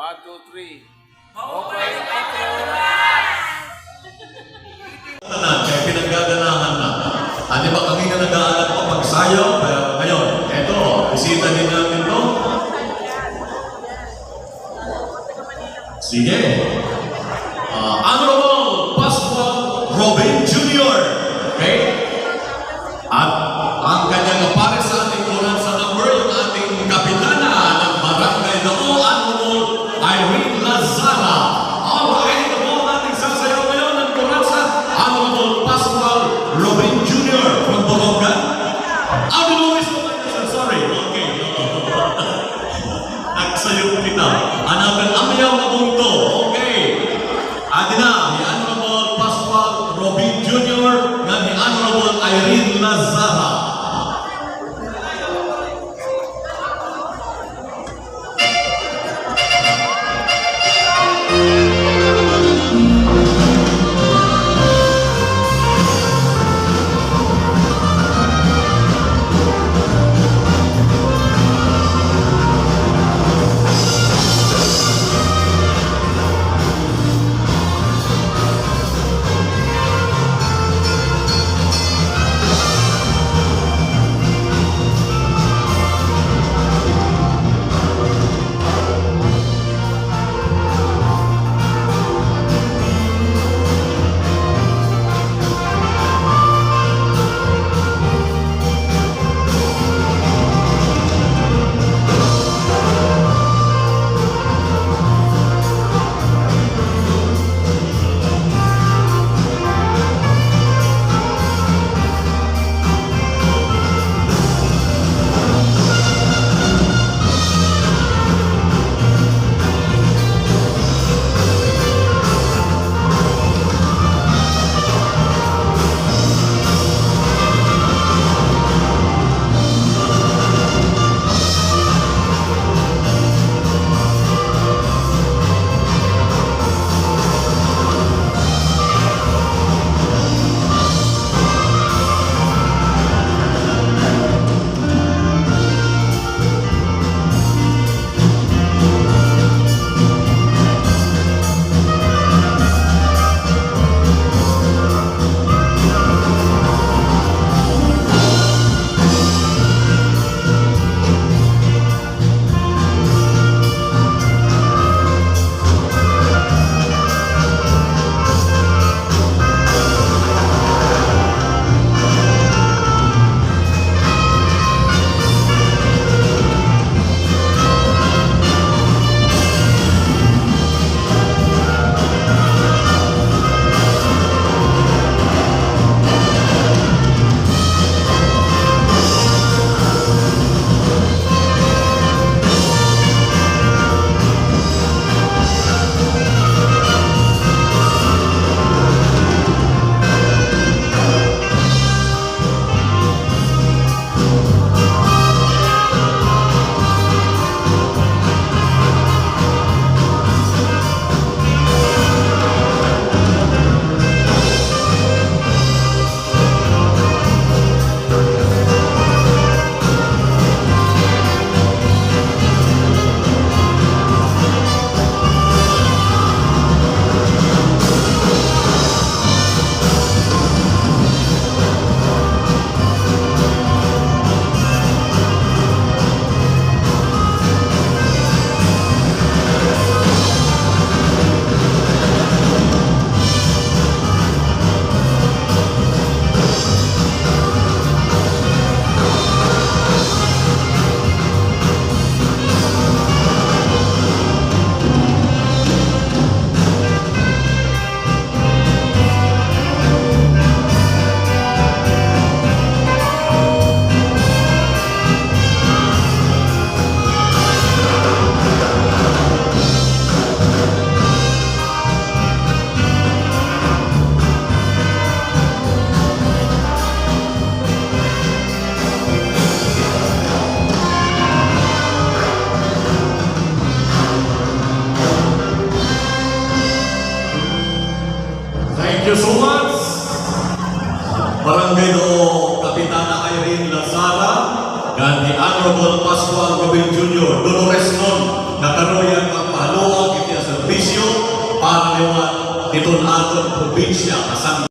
1, 2, 3. Okay, Kaya pinaggaganahan na. Di ba kanina nag-aalat ko pagsayaw? Pero ngayon, eto, bisita din natin to. Sige. Honorable Pascual Robin Jr. Okay? At ang kanyang kapares sa ating Corazon number, yung ating kapitana ng Barangay Dao, Honorable Irene Lazara. Alright, ito po ang ating sasayaw ngayon ng Corazon, Honorable Pascual Robin Jr. from Borongan. Sorry, okay. Nagsayaw kita. Anakan amayaw na bungto. Okay. Adina, ni Honorable Pascual Robin Jr. nga ni Honorable Irene Lazara. Thank you so much. Barangay Dao, Kapitana Irene Lazara, Gandhi Honorable Pascual Robin Jr., Dolores Mon, nakaroyan ang pahaluan para liwat dito na aton probinsya kasang